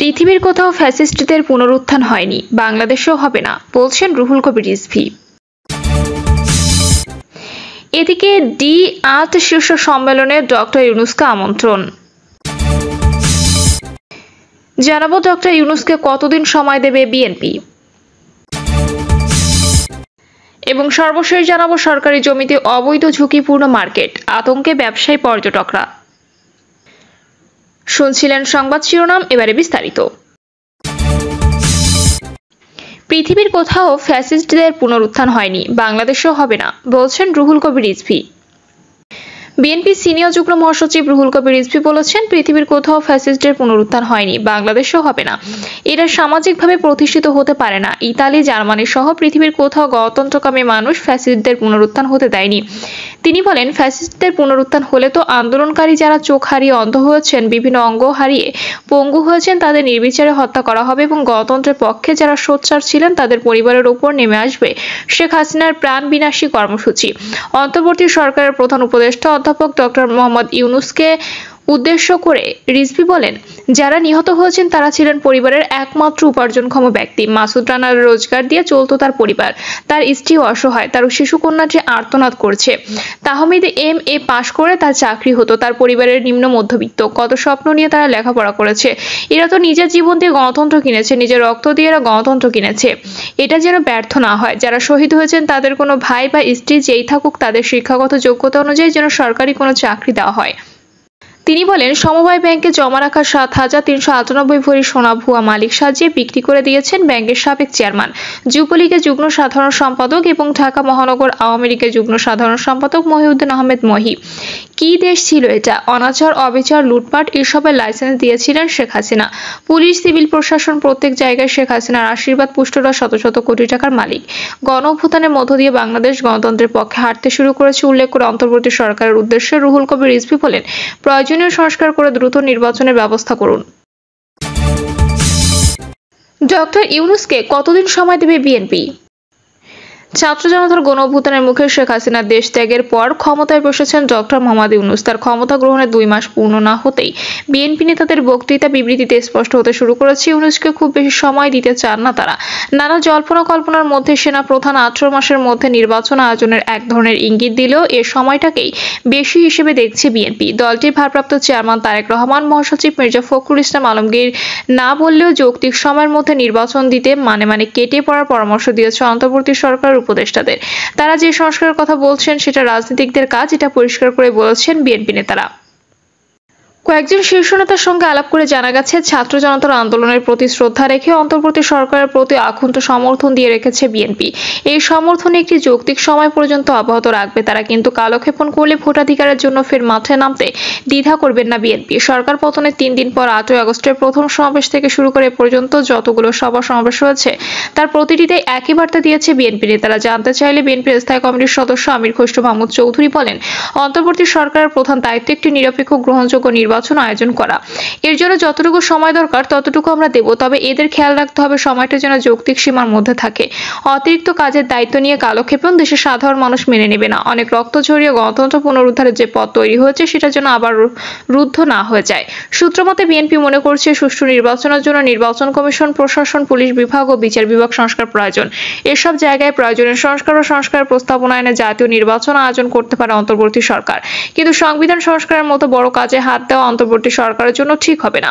পৃথিবীর কোথাও ফ্যাসিস্টদের পুনরুত্থান হয়নি, বাংলাদেশেও হবে না, বলছেন রুহুল কবির রিজভী। এদিকে ডি8 শীর্ষ সম্মেলনে ডক্টর ইউনূসকে আমন্ত্রণ। জানাবো ডক্টর ইউনূসকে কতদিন সময় দেবে বিএনপি, এবং সর্বশেষ জানাবো সরকারি জমিতে অবৈধ ঝুঁকিপূর্ণ মার্কেট, আতঙ্কে ব্যবসায়ী পর্যটকরা। শুনছিলেন সংবাদ শিরোনাম, এবারে বিস্তারিত। পৃথিবীর কোথাও ফ্যাসিস্টদের পুনরুত্থান হয়নি, বাংলাদেশেও হবে না, বলছেন রুহুল কবির রিজভী। বিএনপি সিনিয়র যুগ্ম মহাসচিব রুহুল কবির রিজভী বলেছেন, পৃথিবীর কোথাও ফ্যাসিস্টদের পুনরুত্থান হয়নি, বাংলাদেশেও হবে না। এরা সামাজিকভাবে প্রতিষ্ঠিত হতে পারে না। ইতালি, জার্মানি সহ পৃথিবীর কোথাও গণতন্ত্রকামী মানুষ ফ্যাসিস্টদের পুনরুত্থান হতে দেয়নি। তিনি বলেন, ফ্যাসিস্টদের পুনরুত্থান হলে তো আন্দোলনকারী যারা চোখ হারিয়ে অন্ধ হয়েছেন, বিভিন্ন অঙ্গ হারিয়ে পঙ্গু হয়েছেন, তাদের নির্বিচারে হত্যা করা হবে এবং গণতন্ত্রের পক্ষে যারা সোচ্চার ছিলেন তাদের পরিবারের উপর নেমে আসবে শেখ হাসিনার প্রাণ বিনাশী কর্মসূচি। অন্তর্বর্তী সরকারের প্রধান উপদেষ্টা অধ্যাপক ডক্টর মোহাম্মদ ইউনূসকে উদ্দেশ্য করে রিজভী বলেন, যারা নিহত হয়েছেন তারা ছিলেন পরিবারের একমাত্র উপার্জনক্ষম ব্যক্তি। মাসুদ রানার রোজগার দিয়ে চলত তার পরিবার, তার স্ত্রী অসহায়, তার শিশুকন্যাটি আর্তনাদ করছে। তাহমিদ MA পাশ করে তার চাকরি হতো, তার পরিবারের নিম্ন মধ্যবিত্ত, কত স্বপ্ন নিয়ে তারা লেখাপড়া করেছে। এরা তো নিজের জীবন দিয়ে গণতন্ত্র কিনেছে, নিজের রক্ত দিয়ে এরা গণতন্ত্র কিনেছে। এটা যেন ব্যর্থ না হয়। যারা শহীদ হয়েছেন তাদের কোনো ভাই বা স্ত্রী যেই থাকুক, তাদের শিক্ষাগত যোগ্যতা অনুযায়ী যেন সরকারি কোনো চাকরি দেওয়া হয়। তিনি বলেন, সমবায় ব্যাংকে জমা রাখা 7,398 ভরি সোনা ভুয়া মালিক সাজিয়ে বিক্রি করে দিয়েছেন ব্যাংকের সাবেক চেয়ারম্যান, যুবলীগের যুগ্ম সাধারণ সম্পাদক এবং ঢাকা মহানগর আওয়ামী লীগের যুগ্ম সাধারণ সম্পাদক মহিউদ্দিন আহমেদ মহি। কি দেশ ছিল এটা! অনাচার, অবিচার, লুটপাট এসবের লাইসেন্স দিয়েছিলেন শেখ হাসিনা। পুলিশ, সিভিল প্রশাসন, প্রত্যেক জায়গায় শেখ হাসিনার আশীর্বাদ পুষ্টরা শত শত কোটি টাকার মালিক। গণ অভ্যুত্থানের মধ্য দিয়ে বাংলাদেশ গণতন্ত্রের পক্ষে হাঁটতে শুরু করেছে উল্লেখ করে অন্তর্বর্তী সরকারের উদ্দেশ্যে রুহুল কবির রিজভী বলেন, প্রয়োজনীয় সংস্কার করে দ্রুত নির্বাচনের ব্যবস্থা করুন। ডক্টর ইউনূসকে কতদিন সময় দেবে বিএনপি? ছাত্র জনতার গণ অভ্যুত্থানের মুখে শেখ হাসিনার দেশ ত্যাগের পর ক্ষমতায় বসেছেন ডক্টর মোহাম্মদ ইউনূস। তার ক্ষমতা গ্রহণের 2 মাস পূর্ণ না হতেই বিএনপি নেতাদের বক্তৃতা বিবৃতিতে স্পষ্ট হতে শুরু করেছে, ইউনূসকে খুব বেশি সময় দিতে চান না তারা। নানা জল্পনা কল্পনার মধ্যে সেনা প্রধান 18 মাসের মধ্যে নির্বাচন আয়োজনের এক ধরনের ইঙ্গিত দিলেও এ সময়টাকেই বেশি হিসেবে দেখছে বিএনপি। দলটির ভারপ্রাপ্ত চেয়ারম্যান তারেক রহমান, মহাসচিব মির্জা ফখরুল ইসলাম আলমগীর না বললেও যৌক্তিক সময়ের মধ্যে নির্বাচন দিতে মানে কেটে পড়ার পরামর্শ দিয়েছে অন্তর্বর্তী সরকার উপদেষ্টাদের। তারা যে সংস্কারের কথা বলছেন সেটা রাজনীতিকদের কাজ, এটা পরিষ্কার করে বলেছেন বিএনপি নেতারা। কয়েকজন শীর্ষ নেতার সঙ্গে আলাপ করে জানা গেছে, ছাত্র জনতার আন্দোলনের প্রতি শ্রদ্ধা রেখে অন্তর্বর্তী সরকারের প্রতি আকুণ্ঠ সমর্থন দিয়ে রেখেছে বিএনপি। এই সমর্থন একটি যৌক্তিক সময় পর্যন্ত অব্যাহত রাখবে তারা, কিন্তু কালক্ষেপণ করলে ভোটাধিকারের জন্য ফের মাঠে নামতে দ্বিধা করবেন না বিএনপি। সরকার পতনের 3 দিন পর 8ই আগস্টের প্রথম সমাবেশ থেকে শুরু করে পর্যন্ত যতগুলো সভা সমাবেশ হয়েছে তার প্রতিটিতে একই বার্তা দিয়েছে বিএনপি নেতারা। জানতে চাইলে বিএনপির স্থায়ী কমিটির সদস্য আমির খসরু মাহমুদ চৌধুরী বলেন, অন্তর্বর্তী সরকারের প্রধান দায়িত্ব একটি নিরপেক্ষ গ্রহণযোগ্য নির্বাচন আয়োজন করা। এর জন্য যতটুকু সময় দরকার ততটুকু আমরা দেব, তবে এদের খেয়াল রাখতে হবে সময়টা যেন যৌক্তিক সীমার মধ্যে থাকে। অতিরিক্ত কাজের দায়িত্ব নিয়ে কালক্ষেপণ দেশের সাধারণ মানুষ মেনে নেবে না। অনেক রক্ত ঝরিয়ে গণতন্ত্র পুনরুদ্ধারের যে পথ তৈরি হয়েছে সেটা যেন আবার রুদ্ধ না হয়ে যায়। সূত্রমতে বিএনপি মনে করছে, সুষ্ঠু নির্বাচনের জন্য নির্বাচন কমিশন, প্রশাসন, পুলিশ বিভাগ ও বিচার বিভাগ সংস্কার প্রয়োজন। এসব জায়গায় প্রয়োজনীয় সংস্কার ও সংস্কার প্রস্তাবনায়নে জাতীয় নির্বাচন আয়োজন করতে পারে অন্তর্বর্তী সরকার, কিন্তু সংবিধান সংস্কারের মতো বড় কাজে হাত দেওয়া অন্তর্বর্তী সরকারের জন্য ঠিক হবে না।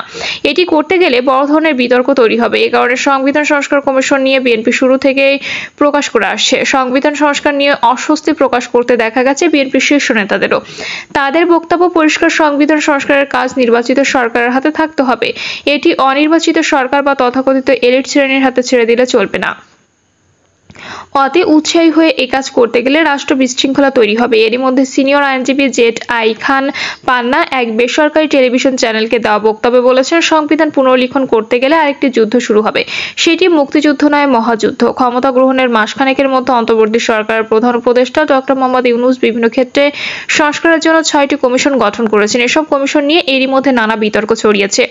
এটি করতে গেলে বড় ধরনের বিতর্ক তৈরি হবে। এ কারণে সংবিধান সংস্কার কমিশন নিয়ে বিএনপি শুরু থেকেই প্রকাশ করে আসছে। সংবিধান সংস্কার নিয়ে অস্বস্তি প্রকাশ করতে দেখা গেছে বিএনপির শীর্ষ নেতাদেরও। তাদের বক্তব্য পরিষ্কার, সংবিধান সংস্কারের কাজ নির্বাচিত সরকারের হাতে থাকতে হবে। এটি অনির্বাচিত সরকার বা তথাকথিত এলিট শ্রেণীর হাতে ছেড়ে দিলে চলবে না। অতি উৎসাহী হয়ে এই কাজ করতে গেলে রাষ্ট্র বিশৃঙ্খলা তৈরি হবে। এরই মধ্যে সিনিয়র আইনজীবী ZI খান পান্না এক বেসরকারি টেলিভিশন চ্যানেলকে দেওয়া বক্তব্যে বলেছেন, সংবিধান পুনর্লিখন করতে গেলে আরেকটি যুদ্ধ শুরু হবে। সেটি মুক্তিযুদ্ধ নয়, মহাযুদ্ধ। ক্ষমতা গ্রহণের মাসখানেকের মধ্যে অন্তর্বর্তী সরকারের প্রধান উপদেষ্টা ডক্টর মোহাম্মদ ইউনূস বিভিন্ন ক্ষেত্রে সংস্কারের জন্য 6টি কমিশন গঠন করেছেন। এসব কমিশন নিয়ে এরই মধ্যে নানা বিতর্ক ছড়িয়েছে।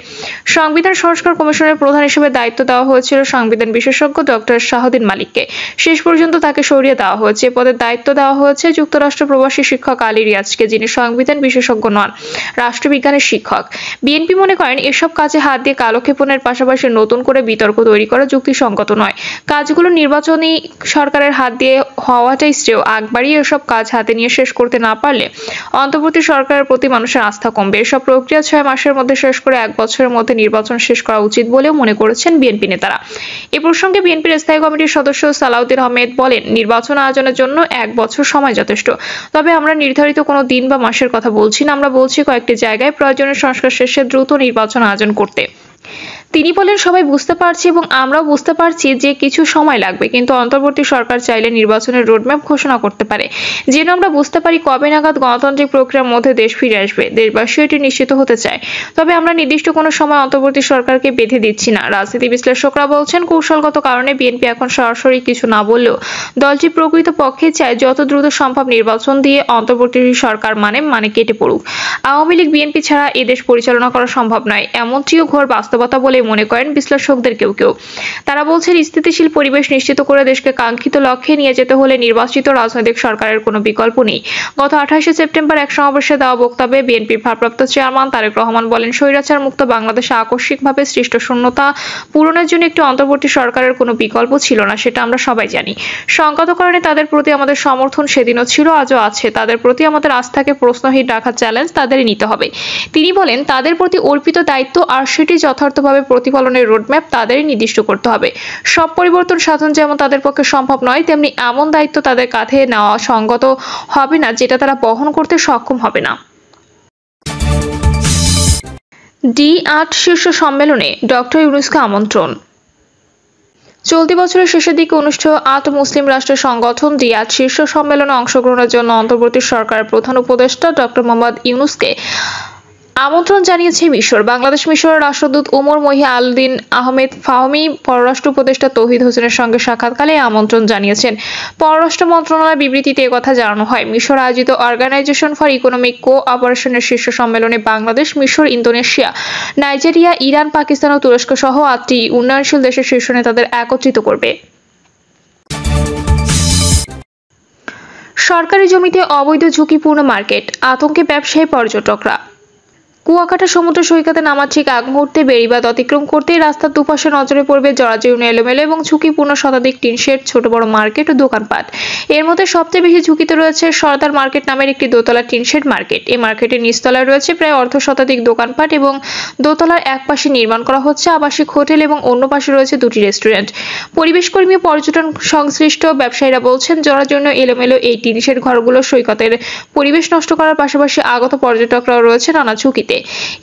সংবিধান সংস্কার কমিশনের প্রধান হিসেবে দায়িত্ব দেওয়া হয়েছিল সংবিধান বিশেষজ্ঞ ডক্টর শাহদ্দিন মালিককে। শেষ পর্যন্ত তাকে সরিয়ে দেওয়া হয়েছে। এ পদের দায়িত্ব দেওয়া হয়েছে যুক্তরাষ্ট্র প্রবাসী শিক্ষক আলী রিয়াজকে, যিনি সংবিধান বিশেষজ্ঞ নন, রাষ্ট্রবিজ্ঞানের শিক্ষক। বিএনপি মনে করেন এসব কাজে হাত দিয়ে কালক্ষেপণের পাশাপাশি নতুন করে বিতর্ক তৈরি করা যুক্তিসঙ্গত নয়। কাজগুলো নির্বাচনী সরকারের হাত দিয়ে হওয়াটাই শ্রেয়। আগ বাড়িয়ে এসব কাজ হাতে নিয়ে শেষ করতে না পারলে অন্তর্বর্তী সরকারের প্রতি মানুষের আস্থা কমবে। এসব প্রক্রিয়া 6 মাসের মধ্যে শেষ করে 1 বছরের মধ্যে নির্বাচন শেষ করা উচিত বলেও মনে করেছেন বিএনপি নেতারা। এ প্রসঙ্গে বিএনপির স্থায়ী কমিটির সদস্য সালাউদ্দিন আহমেদ বলেন, নির্বাচন আয়োজনের জন্য 1 বছর সময় যথেষ্ট। তবে আমরা নির্ধারিত কোনো দিন বা মাসের কথা বলছি না, আমরা বলছি কয়েকটি জায়গায় প্রয়োজনীয় সংস্কার শেষে দ্রুত নির্বাচন আয়োজন করতে। তিনি বলেন, সবাই বুঝতে পারছি এবং আমরাও বুঝতে পারছি যে কিছু সময় লাগবে, কিন্তু অন্তর্বর্তী সরকার চাইলে নির্বাচনের রোডম্যাপ ঘোষণা করতে পারে, যেন আমরা বুঝতে পারি কবে নাগাদ গণতান্ত্রিক প্রক্রিয়ার মধ্যে দেশ ফিরে আসবে। দেশবাসী এটি নিশ্চিত হতে চায়। তবে আমরা নির্দিষ্ট কোনো সময় অন্তর্বর্তী সরকারকে বেঁধে দিচ্ছি না। রাজনীতি বিশ্লেষকরা বলছেন, কৌশলগত কারণে বিএনপি এখন সরাসরি কিছু না বললেও দলটি প্রকৃত পক্ষে চায় যত দ্রুত সম্ভব নির্বাচন দিয়ে অন্তর্বর্তী সরকার মানে কেটে পড়ুক। আওয়ামী লীগ বিএনপি ছাড়া এদেশ পরিচালনা করা সম্ভব নয়, এমনটিও ঘোর বাস্তবতা বলে মনে করেন বিশ্লেষকদের কেউ কেউ। তারা বলছেন, স্থিতিশীল পরিবেশ নিশ্চিত করে দেশকে কাঙ্ক্ষিত লক্ষ্যে নিয়ে যেতে হলে নির্বাচিত রাজনৈতিক সরকারের কোনো বিকল্প নেই। গত 28 সেপ্টেম্বর এক সমাবেশে দেওয়া বক্তব্যে বিএনপির ভারপ্রাপ্ত চেয়ারম্যান তারেক রহমান বলেন, স্বৈরাচার মুক্ত বাংলাদেশে আকস্মিকভাবে সৃষ্ট শূন্যতা পূরণের জন্য একটি অন্তর্বর্তী সরকারের কোনো বিকল্প ছিল না, সেটা আমরা সবাই জানি। সংগত কারণে তাদের প্রতি আমাদের সমর্থন সেদিনও ছিল, আজও আছে। তাদের প্রতি আমাদের আস্থাকে প্রশ্নহীন রাখার চ্যালেঞ্জ তাদেরই নিতে হবে। তিনি বলেন, তাদের প্রতি অর্পিত দায়িত্ব আর সেটি যথার্থভাবে প্রতিফলনের রোডম্যাপ তাদেরই নির্দিষ্ট করতে হবে। সব পরিবর্তন সাধন যেমন তাদের পক্ষে সম্ভব নয়, তেমনি এমন দায়িত্ব তাদের কাঁধে নেওয়া সঙ্গত হবে না যেটা তারা বহন করতে সক্ষম হবে না। D8 শীর্ষ সম্মেলনে ডক্টর ইউনূসকে আমন্ত্রণ। চলতি বছরের শেষের দিকে অনুষ্ঠেয় 8 মুসলিম রাষ্ট্রের সংগঠন D8 শীর্ষ সম্মেলনে অংশগ্রহণের জন্য অন্তর্বর্তী সরকারের প্রধান উপদেষ্টা ডক্টর মোহাম্মদ ইউনূসকে আমন্ত্রণ জানিয়েছে মিশর। বাংলাদেশ মিশরের রাষ্ট্রদূত ওমর মহি আল-দিন আহমেদ ফাহমি পররাষ্ট্র উপদেষ্টা তৌহিদ হোসেনের সঙ্গে সাক্ষাৎকালে আমন্ত্রণ জানিয়েছেন। পররাষ্ট্র মন্ত্রণালয়ের বিবৃতিতে একথা জানানো হয়। মিশর আয়োজিত অর্গানাইজেশন ফর ইকোনমিক কো-অপারেশনের শীর্ষ সম্মেলনে বাংলাদেশ, মিশর, ইন্দোনেশিয়া, নাইজেরিয়া, ইরান, পাকিস্তান ও তুরস্ক সহ 8টি উন্নয়নশীল দেশের শীর্ষ নেতাদের একত্রিত করবে। সরকারি জমিতে অবৈধ ঝুঁকিপূর্ণ মার্কেট, আতঙ্কে ব্যবসায়ী পর্যটকরা। কুয়াকাটা সমুদ্র সৈকতে নামার ঠিক আগ মুহূর্তে বেড়িবাঁধ অতিক্রম করতেই রাস্তার দুপাশে নজরে পড়বে জরাজীর্ণ, এলোমেলো এবং ঝুঁকিপূর্ণ শতাধিক টিন শেড, ছোট বড় মার্কেট ও দোকানপাট। এর মধ্যে সবচেয়ে বেশি ঝুঁকিতে রয়েছে সরদার মার্কেট নামের একটি দোতলা টিন শেড মার্কেট। এই মার্কেটের নিচতলায় রয়েছে প্রায় অর্ধশতাধিক দোকানপাট এবং দোতলার এক পাশে নির্মাণ করা হচ্ছে আবাসিক হোটেল এবং অন্য পাশে রয়েছে 2টি রেস্টুরেন্ট। পরিবেশকর্মী ও পর্যটন সংশ্লিষ্ট ব্যবসায়ীরা বলছেন, জরাজীর্ণ এলোমেলো এই টিন শেড ঘরগুলো সৈকতের পরিবেশ নষ্ট করার পাশাপাশি আগত পর্যটকরাও রয়েছে নানা ঝুঁকিতে।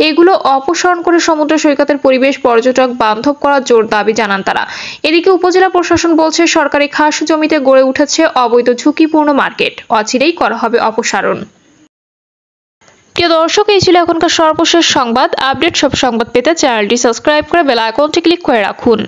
এগুলো অপসারণ করে সমুদ্র সৈকতের পরিবেশ পর্যটক বান্ধব করার জোর দাবি জানান তারা। এদিকে উপজেলা প্রশাসন বলছে, সরকারি খাস জমিতে গড়ে উঠেছে অবৈধ ঝুঁকিপূর্ণ মার্কেট, অচিরেই করা হবে অপসারণ। প্রিয় দর্শক, এই ছিল এখনকার সর্বশেষ সংবাদ। আপডেট সব সংবাদ পেতে চ্যানেলটি সাবস্ক্রাইব করে বেল আইকনটি ক্লিক করে রাখুন।